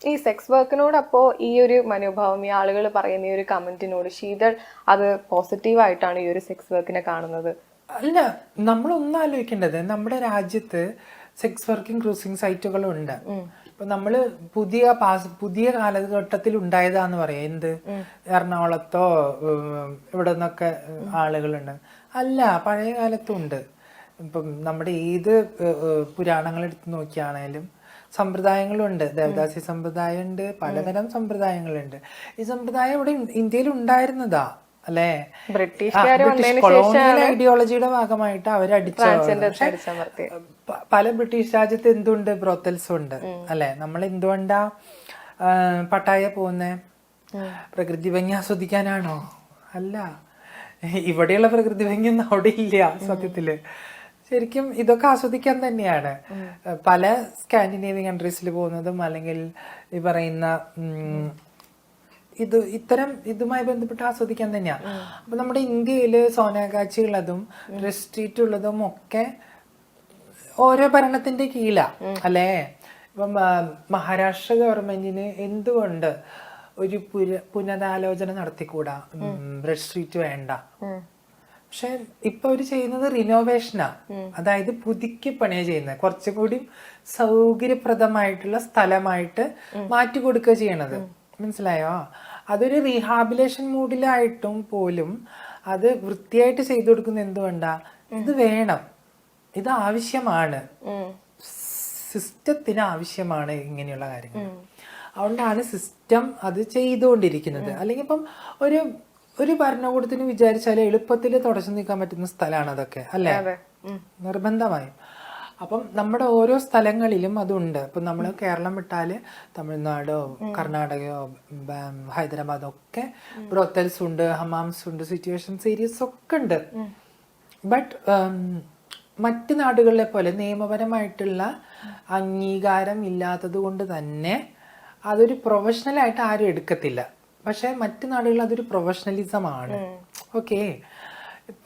ഈ സെക്സ് വർക്കിനോട് അപ്പോൾ ഈ ഒരു മനോഭാവം ഈ ആളുകൾ പറയുന്ന ഈ ഒരു കമന്റിനോട് ശീതൾ അത് പോസിറ്റീവായിട്ടാണ് ഈ ഒരു സെക്സ് വർക്കിനെ കാണുന്നത്? അല്ല, നമ്മളൊന്നും ആലോചിക്കേണ്ടത് നമ്മുടെ രാജ്യത്ത് സെക്സ് വർക്കിംഗ് ക്രൂസിംഗ് സൈറ്റുകളുണ്ട്. ഇപ്പൊ നമ്മള് പുതിയ കാലഘട്ടത്തിൽ ഉണ്ടായതാന്ന് പറയാം. എന്ത് എറണാകുളത്തോ ഇവിടെ നിന്നൊക്കെ ആളുകളുണ്ട്. അല്ല, പഴയ കാലത്തും ഉണ്ട്. ഇപ്പം നമ്മുടെ ഏത് പുരാണങ്ങൾ എടുത്ത് നോക്കിയാണേലും സമ്പ്രദായങ്ങളുണ്ട്. ദേവദാസി സമ്പ്രദായം ഉണ്ട്, പലതരം സമ്പ്രദായങ്ങളുണ്ട്. ഈ സമ്പ്രദായം ഇവിടെ ഇന്ത്യയിൽ ഉണ്ടായിരുന്നതാ അല്ലേ? ബ്രിട്ടീഷ് കൊളോണിയൽ ഐഡിയോളജിയുടെ ഭാഗമായിട്ട് അവരടിച്ചു. പല ബ്രിട്ടീഷ് രാജ്യത്ത് എന്തുണ്ട്? ബ്രോത്തൽസും ഉണ്ട് അല്ലെ? നമ്മൾ എന്തുകൊണ്ടാ പട്ടായ പോകുന്നേ? പ്രകൃതി ഭംഗി ആസ്വദിക്കാനാണോ? അല്ല, ഇവിടെയുള്ള പ്രകൃതി ഭംഗിയൊന്നും അവിടെ ഇല്ല സത്യത്തില്. ശരിക്കും ഇതൊക്കെ ആസ്വദിക്കാൻ തന്നെയാണ് പല സ്കാൻഡിനേവിയൻ കൺട്രീസിൽ പോകുന്നതും. അല്ലെങ്കിൽ ഈ പറയുന്ന ഇതുമായി ബന്ധപ്പെട്ട് ആസ്വദിക്കാൻ തന്നെയാ. അപ്പൊ നമ്മുടെ ഇന്ത്യയില് സോനാഗാച്ചി ഉള്ളതും റെസ്ട്രീറ്റ് ഉള്ളതും ഒക്കെ ഓരോ ഭരണത്തിന്റെ കീഴിലാ അല്ലേ? ഇപ്പം മഹാരാഷ്ട്ര ഗവൺമെന്റിന് എന്തുകൊണ്ട് ഒരു പുനരാലോചന നടത്തിക്കൂടാ? റെസ്ട്രീറ്റ് വേണ്ട. പക്ഷെ ഇപ്പൊ അവര് ചെയ്യുന്നത് റിനോവേഷനാ. അതായത് പുതുക്കി പണിയാ ചെയ്യുന്നത്. കുറച്ചുകൂടി സൗകര്യപ്രദമായിട്ടുള്ള സ്ഥലമായിട്ട് മാറ്റി കൊടുക്കുക ചെയ്യണത്. മനസ്സിലായോ? അതൊരു റീഹാബിലേഷൻ മൂഡിലായിട്ടും പോലും അത് വൃത്തിയായിട്ട് ചെയ്തു കൊടുക്കുന്ന എന്തുകൊണ്ടാ? ഇത് വേണം, ഇത് ആവശ്യമാണ്, സിസ്റ്റത്തിന് ആവശ്യമാണ് ഇങ്ങനെയുള്ള കാര്യങ്ങൾ. അതുകൊണ്ടാണ് സിസ്റ്റം അത് ചെയ്തുകൊണ്ടിരിക്കുന്നത്. അല്ലെങ്കിൽ ഇപ്പം ഒരു ഭരണകൂടത്തിന് വിചാരിച്ചാൽ എളുപ്പത്തിൽ തുടച്ചു നീക്കാൻ പറ്റുന്ന സ്ഥലമാണ് അതൊക്കെ അല്ലേ? നിർബന്ധമായും. അപ്പം നമ്മുടെ ഓരോ സ്ഥലങ്ങളിലും അതുണ്ട്. ഇപ്പം നമ്മൾ കേരളം വിട്ടാല് തമിഴ്നാടോ കർണാടകയോ ഹൈദരാബാദോ ഒക്കെ ബ്രോത്തൽസ് ഉണ്ട്, ഹമാംസ് ഉണ്ട്, സിറ്റുവേഷൻസ് ഏരിയസ് ഒക്കെ ഉണ്ട്. ബട്ട് മറ്റ് നാടുകളിലെ പോലെ നിയമപരമായിട്ടുള്ള അംഗീകാരം ഇല്ലാത്തത് കൊണ്ട് തന്നെ അതൊരു പ്രൊഫഷണലായിട്ട് ആരും എടുക്കത്തില്ല. പക്ഷെ മറ്റു നാടുകളിൽ അതൊരു പ്രൊഫഷണലിസമാണ്. ഓക്കെ,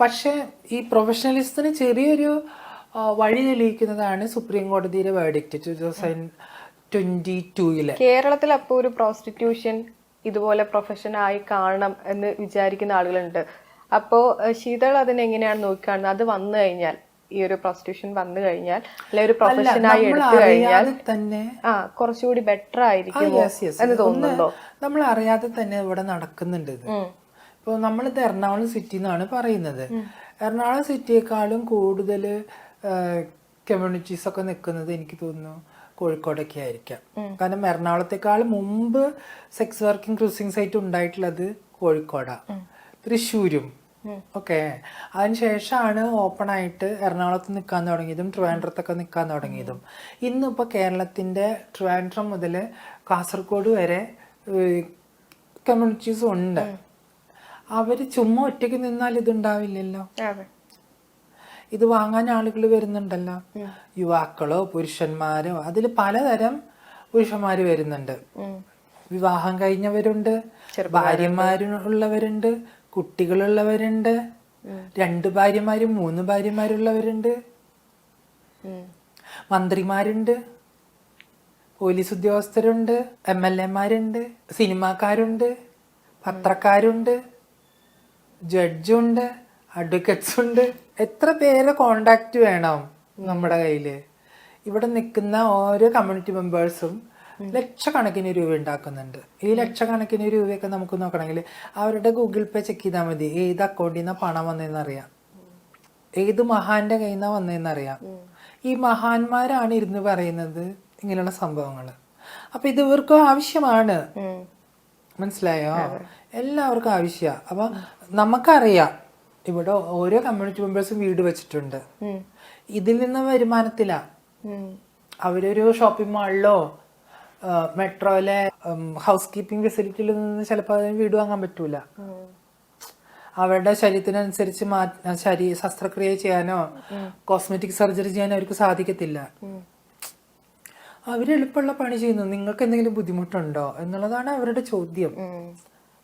പക്ഷെ ഈ പ്രൊഫഷണലിസത്തിന് ചെറിയൊരു വഴി തെളിയിക്കുന്നതാണ് സുപ്രീം കോടതിയുടെ വേർഡിക്റ്റ് 2022. കേരളത്തിൽ അപ്പോൾ ഒരു പ്രോസ്റ്റിറ്റ്യൂഷൻ ഇതുപോലെ പ്രൊഫഷനായി കാണണം എന്ന് വിചാരിക്കുന്ന ആളുകളുണ്ട്. അപ്പോ ശീതൾ അതിനെങ്ങനെയാണ് നോക്കിക്കാണുന്നത്? അത് വന്നു കഴിഞ്ഞാൽ, ഈ ഒരു പ്രോസ്റ്റിറ്റ്യൂഷൻ വന്നു കഴിഞ്ഞാൽ, അല്ലെ ഒരു പ്രൊഫഷനായി എടുത്തു കഴിഞ്ഞാൽ തന്നെ കുറച്ചുകൂടി ബെറ്റർ ആയിരിക്കും എന്ന് തോന്നുന്നുണ്ടോ? നമ്മൾ അറിയാതെ തന്നെ ഇവിടെ നടക്കുന്നുണ്ട് ഇത്. ഇപ്പോൾ നമ്മളിത് എറണാകുളം സിറ്റി എന്നാണ് പറയുന്നത്. എറണാകുളം സിറ്റിയെക്കാളും കൂടുതൽ കമ്മ്യൂണിറ്റീസ് ഒക്കെ നിൽക്കുന്നത് എനിക്ക് തോന്നുന്നു കോഴിക്കോടൊക്കെ ആയിരിക്കാം. കാരണം എറണാകുളത്തെക്കാൾ മുമ്പ് സെക്സ് വർക്കിംഗ് ക്രൂസിംഗ് സൈറ്റ് ഉണ്ടായിട്ടുള്ളത് കോഴിക്കോടാ, തൃശ്ശൂരും ഓക്കെ. അതിനുശേഷമാണ് ഓപ്പൺ ആയിട്ട് എറണാകുളത്ത് നിൽക്കാൻ തുടങ്ങിയതും ട്രിവാൻഡ്രത്തൊക്കെ നിൽക്കാൻ തുടങ്ങിയതും. ഇന്നിപ്പോൾ കേരളത്തിന്റെ ട്രിവാൻഡ്രം മുതൽ കാസർഗോഡ് വരെ കമ്മ്യൂണിറ്റീസും ഉണ്ട്. അവര് ചുമ്മാ ഒറ്റയ്ക്ക് നിന്നാൽ ഇതുണ്ടാവില്ലല്ലോ. ഇത് വാങ്ങാൻ ആളുകൾ വരുന്നുണ്ടല്ലോ, യുവാക്കളോ പുരുഷന്മാരോ. അതിൽ പലതരം പുരുഷന്മാര് വരുന്നുണ്ട്. വിവാഹം കഴിഞ്ഞവരുണ്ട്, ഭാര്യമാരുള്ളവരുണ്ട്, കുട്ടികളുള്ളവരുണ്ട്, 2 ഭാര്യമാരും 3 ഭാര്യമാരുള്ളവരുണ്ട്, മന്ത്രിമാരുണ്ട്, പോലീസ് ഉദ്യോഗസ്ഥരുണ്ട്, MLA മാരുണ്ട്, സിനിമാക്കാരുണ്ട്, പത്രക്കാരുണ്ട്, ജഡ്ജുണ്ട്, അഡ്വക്കേറ്റ്സ് ഉണ്ട്. എത്ര പേരെ കോണ്ടാക്ട് വേണം നമ്മുടെ കയ്യില്? ഇവിടെ നിൽക്കുന്ന ഓരോ കമ്മ്യൂണിറ്റി മെമ്പേഴ്സും ലക്ഷക്കണക്കിന് രൂപ ഉണ്ടാക്കുന്നുണ്ട്. ഈ ലക്ഷക്കണക്കിന് രൂപയൊക്കെ നമുക്ക് നോക്കണമെങ്കിൽ അവരുടെ ഗൂഗിൾ പേ ചെക്ക് ചെയ്താൽ മതി. ഏത് അക്കൗണ്ടിൽ നിന്നാണ് പണം വന്നതെന്ന് അറിയാം, ഏത് മഹാന്റെ കയ്യിൽ നിന്നാണ് വന്നതെന്ന് അറിയാം. ഈ മഹാന്മാരാണ് ഇരുന്ന് പറയുന്നത് ഇങ്ങനെയുള്ള സംഭവങ്ങൾ. അപ്പൊ ഇത് ഇവർക്കും ആവശ്യമാണ്. മനസ്സിലായോ? എല്ലാവർക്കും ആവശ്യമാണ്. അപ്പൊ നമുക്കറിയാം ഇവിടെ ഓരോ കമ്മ്യൂണിറ്റി മെമ്പേഴ്സും വീട് വെച്ചിട്ടുണ്ട്. ഇതിൽ നിന്ന് വരുമാനത്തിലാ. അവരൊരു ഷോപ്പിംഗ് മാളിലോ മെട്രോയിലെ ഹൗസ് കീപ്പിംഗ് ഫെസിലിറ്റിയിൽ നിന്ന് ചിലപ്പോൾ വീട് വാങ്ങാൻ പറ്റൂല. അവരുടെ ശരീരത്തിനനുസരിച്ച് ശസ്ത്രക്രിയ ചെയ്യാനോ കോസ്മെറ്റിക് സർജറി ചെയ്യാനോ അവർക്ക് സാധിക്കത്തില്ല. അവര് എളുപ്പമുള്ള പണി ചെയ്യുന്നു. നിങ്ങൾക്ക് എന്തെങ്കിലും ബുദ്ധിമുട്ടുണ്ടോ എന്നുള്ളതാണ് അവരുടെ ചോദ്യം.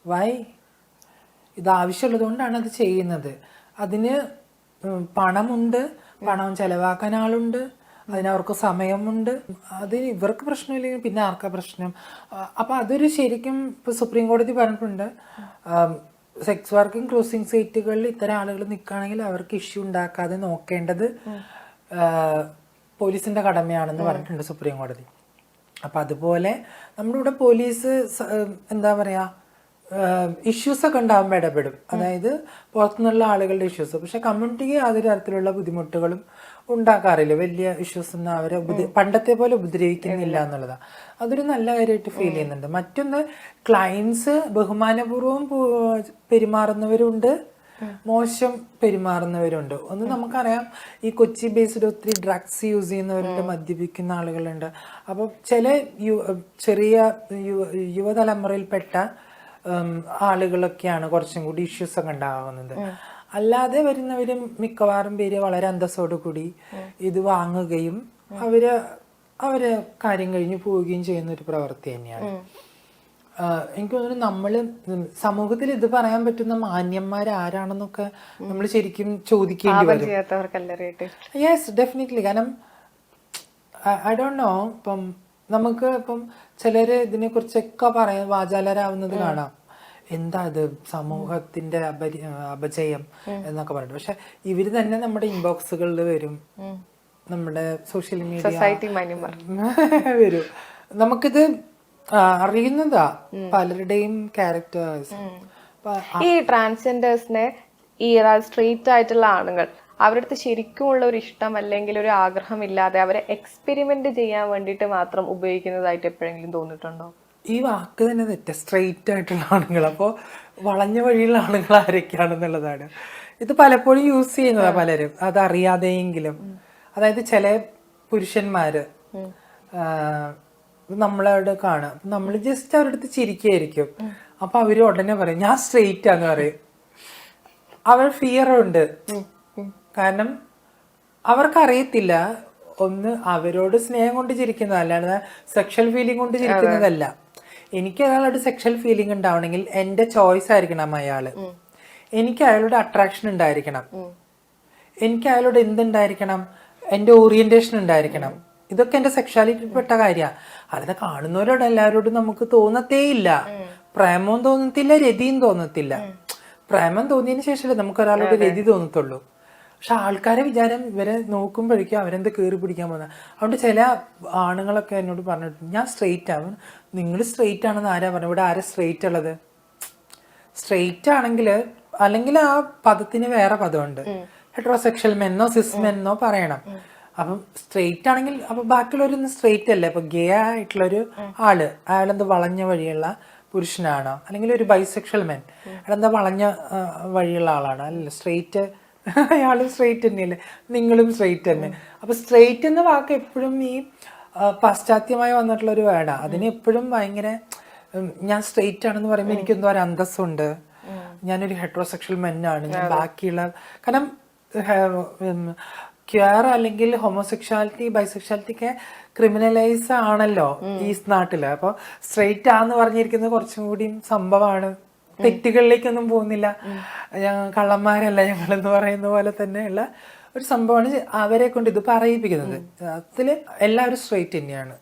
വൈ? ഇത് ആവശ്യമുള്ളത് കൊണ്ടാണ് അത് ചെയ്യുന്നത്. അതിന് പണമുണ്ട്, പണം ചെലവാക്കാൻ ആളുണ്ട്, അതിനവർക്ക് സമയമുണ്ട്. അതിന് ഇവർക്ക് പ്രശ്നമില്ലെങ്കിൽ പിന്നെ ആർക്കാ പ്രശ്നം? അപ്പൊ അതൊരു ശരിക്കും ഇപ്പൊ സുപ്രീം കോടതി പറഞ്ഞിട്ടുണ്ട്, സെക്സ് വർക്കിംഗ് ക്രൂസിംഗ് സൈറ്റുകളിൽ ഇത്തരം ആളുകൾ നിൽക്കുകയാണെങ്കിൽ അവർക്ക് ഇഷ്യൂ ഉണ്ടാക്കാതെ നോക്കേണ്ടത് പോലീസിന്റെ കടമയാണെന്ന് പറഞ്ഞിട്ടുണ്ട് സുപ്രീം കോടതി. അപ്പൊ അതുപോലെ നമ്മുടെ ഇവിടെ പോലീസ് എന്താ പറയാ, ഇഷ്യൂസ് ഒക്കെ ഉണ്ടാകുമ്പോൾ ഇടപെടും. അതായത് പുറത്തുനിന്നുള്ള ആളുകളുടെ ഇഷ്യൂസ്. പക്ഷെ കമ്മ്യൂണിറ്റിക്ക് യാതൊരു തരത്തിലുള്ള ബുദ്ധിമുട്ടുകളും ഉണ്ടാക്കാറില്ല. വലിയ ഇഷ്യൂസ് ഒന്നും അവരെ പണ്ടത്തെ പോലെ ഉപദ്രവിക്കുന്നില്ല എന്നുള്ളതാണ്. അതൊരു നല്ല കാര്യമായിട്ട് ഫീൽ ചെയ്യുന്നുണ്ട്. മറ്റൊന്ന്, ക്ലയൻസ് ബഹുമാനപൂർവ്വം പെരുമാറുന്നവരുണ്ട്, മോശം പെരുമാറുന്നവരുണ്ട്. ഒന്ന് നമുക്കറിയാം, ഈ കൊച്ചി ബേസ്ഡ് ഒത്തിരി ഡ്രഗ്സ് യൂസ് ചെയ്യുന്നവരുണ്ട്, മദ്യപിക്കുന്ന ആളുകളുണ്ട്. അപ്പോൾ ചില ചെറിയ യുവതലമുറയിൽപ്പെട്ട ആളുകളൊക്കെയാണ് കുറച്ചും കൂടി ഇഷ്യൂസ് ഒക്കെ ഉണ്ടാകുന്നത്. അല്ലാതെ വരുന്നവരും മിക്കവാറും പേര് വളരെ അന്തസ്സോടു കൂടി ഇത് വാങ്ങുകയും അവര് കാര്യം കഴിഞ്ഞ് പോവുകയും ചെയ്യുന്ന ഒരു പ്രവൃത്തി തന്നെയാണ്. എനിക്ക് തോന്നുന്നു നമ്മള് സമൂഹത്തിൽ ഇത് പറയാൻ പറ്റുന്ന മാന്യന്മാരാരാണെന്നൊക്കെ നമ്മൾ ശരിക്കും ചോദിക്കേണ്ടി വരും. Yes, definitely. കാരണം ഐ ഡോണ്ട് നോ, ഇപ്പം നമുക്ക് ഇപ്പം ചിലര് ഇതിനെ കുറിച്ചൊക്കെ പറയാൻ വാചാലരാവുന്നത് കാണാം. എന്താ ഇത് സമൂഹത്തിന്റെ അപജയം എന്നൊക്കെ പറഞ്ഞു. പക്ഷെ ഇവര് തന്നെ നമ്മുടെ ഇൻബോക്സുകളിൽ വരും, നമ്മുടെ സോഷ്യൽ മീഡിയ വരും. നമുക്കിത് അറിയുന്നതാ പലരുടെയും ക്യാരക്ടേഴ്സ്. ഈ ട്രാൻസ്ജെൻഡേഴ്സിനെ ഈ സ്ട്രെയിറ്റ് ആയിട്ടുള്ള ആണുങ്ങൾ അവരുടെ അടുത്ത് ശരിക്കുമുള്ള ഒരു ഇഷ്ടം അല്ലെങ്കിൽ ഒരു ആഗ്രഹം ഇല്ലാതെ അവരെ എക്സ്പെരിമെന്റ് ചെയ്യാൻ വേണ്ടിയിട്ട് മാത്രം ഉപയോഗിക്കുന്നതായിട്ട് എപ്പോഴെങ്കിലും തോന്നിയിട്ടുണ്ടോ? ഈ വാക്ക് തന്നെ തെറ്റ, സ്ട്രെയിറ്റ് ആയിട്ടുള്ള ആണുങ്ങൾ. അപ്പോൾ വളഞ്ഞ വഴിയുള്ള ആണുങ്ങൾ ആരൊക്കെയാണെന്നുള്ളതാണ്. ഇത് പലപ്പോഴും യൂസ് ചെയ്യുന്നതാ പലരും, അതറിയാതെയെങ്കിലും. അതായത് ചില പുരുഷന്മാര് നമ്മളവിടെ കാണാം, നമ്മൾ ജസ്റ്റ് അവരുടെ അടുത്ത് ചിരിക്കുകയായിരിക്കും. അപ്പൊ അവര് ഉടനെ പറയും ഞാൻ സ്ട്രെയിറ്റ് ആന്ന് പറയും. അവർ ഫിയറുണ്ട്. കാരണം അവർക്കറിയത്തില്ല, ഒന്ന് അവരോട് സ്നേഹം കൊണ്ട് ചിരിക്കുന്നതല്ല, അല്ലാതെ സെക്ഷൽ ഫീലിംഗ് കൊണ്ട് ചിരിക്കുന്നതല്ല. എനിക്ക് അയാളോട് സെക്ഷൽ ഫീലിംഗ് ഉണ്ടാവണമെങ്കിൽ എന്റെ ചോയ്സ് ആയിരിക്കണം അയാള്. എനിക്ക് അയാളോട് അട്രാക്ഷൻ ഉണ്ടായിരിക്കണം. എനിക്ക് അയാളോട് എന്തുണ്ടായിരിക്കണം, എന്റെ ഓറിയന്റേഷൻ ഉണ്ടായിരിക്കണം. ഇതൊക്കെ എന്റെ സെക്ഷാലിറ്റി പെട്ട കാര്യമാണ്. അല്ലാതെ കാണുന്നവരോട് എല്ലാവരോടും നമുക്ക് തോന്നത്തേയില്ല. പ്രേമവും തോന്നത്തില്ല, രതിയും തോന്നത്തില്ല. പ്രേമം തോന്നിയതിന് ശേഷമല്ലേ നമുക്ക് ഒരാളോട് രതി തോന്നത്തുള്ളൂ. പക്ഷെ ആൾക്കാരെ വിചാരം ഇവരെ നോക്കുമ്പോഴേക്കും അവരെന്ത് കയറി പിടിക്കാൻ പോകുന്ന. അതുകൊണ്ട് ചില ആണുങ്ങളൊക്കെ എന്നോട് പറഞ്ഞിട്ടുണ്ട് ഞാൻ സ്ട്രെയിറ്റ് ആവും. നിങ്ങൾ സ്ട്രെയിറ്റ് ആണെന്ന് ആരാ പറഞ്ഞു? ഇവിടെ ആരാ സ്ട്രെയിറ്റ് ഉള്ളത്? സ്ട്രെയിറ്റ് ആണെങ്കിൽ, അല്ലെങ്കിൽ ആ പദത്തിന് വേറെ പദമുണ്ട്. ഹെട്രോസെക്ഷൽ മെന്നോ സിസ് മെന്നോ പറയണം. അപ്പം സ്ട്രെയിറ്റ് ആണെങ്കിൽ അപ്പൊ ബാക്കിയുള്ളവരൊന്നും സ്ട്രെയിറ്റ് അല്ലേ. അപ്പൊ ഗേ ആയിട്ടുള്ളൊരു അയാളെന്ത് വളഞ്ഞ വഴിയുള്ള പുരുഷനാണോ? അല്ലെങ്കിൽ ഒരു ബൈസെക്ഷൽ മെൻ, അയാളെന്താ വളഞ്ഞ വഴിയുള്ള ആളാണ്? അല്ലല്ലോ, സ്ട്രെയിറ്റ് അയാളും സ്ട്രെയിറ്റ് തന്നെയല്ലേ, നിങ്ങളും സ്ട്രെയിറ്റ് തന്നെ. അപ്പൊ സ്ട്രെയിറ്റ് എന്ന വാക്ക് എപ്പോഴും ഈ പാശ്ചാത്യമായി വന്നിട്ടുള്ള ഒരു വേർഡാ. അതിന് എപ്പോഴും ഭയങ്കര ഞാൻ സ്ട്രെയിറ്റ് ആണെന്ന് പറയുമ്പോൾ എനിക്കെന്തോ ഒരു അന്തസ്സുണ്ട്, ഞാനൊരു ഹെട്രോസെക്ഷൽ മെന്നാണ്, ഞാൻ ബാക്കിയുള്ള. കാരണം ക്വയർ അല്ലെങ്കിൽ ഹോമോസെക്ഷാലിറ്റി ബൈസെക്ഷാലിറ്റി ഒക്കെ ക്രിമിനലൈസ് ആണല്ലോ ഈ നാട്ടില്. അപ്പൊ സ്ട്രെയിറ്റ് ആന്ന് പറഞ്ഞിരിക്കുന്നത് കുറച്ചും കൂടി സംഭവമാണ്. തെറ്റുകളിലേക്കൊന്നും പോകുന്നില്ല, കള്ളന്മാരല്ല ഞങ്ങളെന്ന് പറയുന്ന പോലെ തന്നെയുള്ള ഒരു സംഭവമാണ് അവരെ കൊണ്ട് ഇത് പറയിപ്പിക്കുന്നത്. അതില് എല്ലാവരും സ്ട്രെയിറ്റ് തന്നെയാണ്.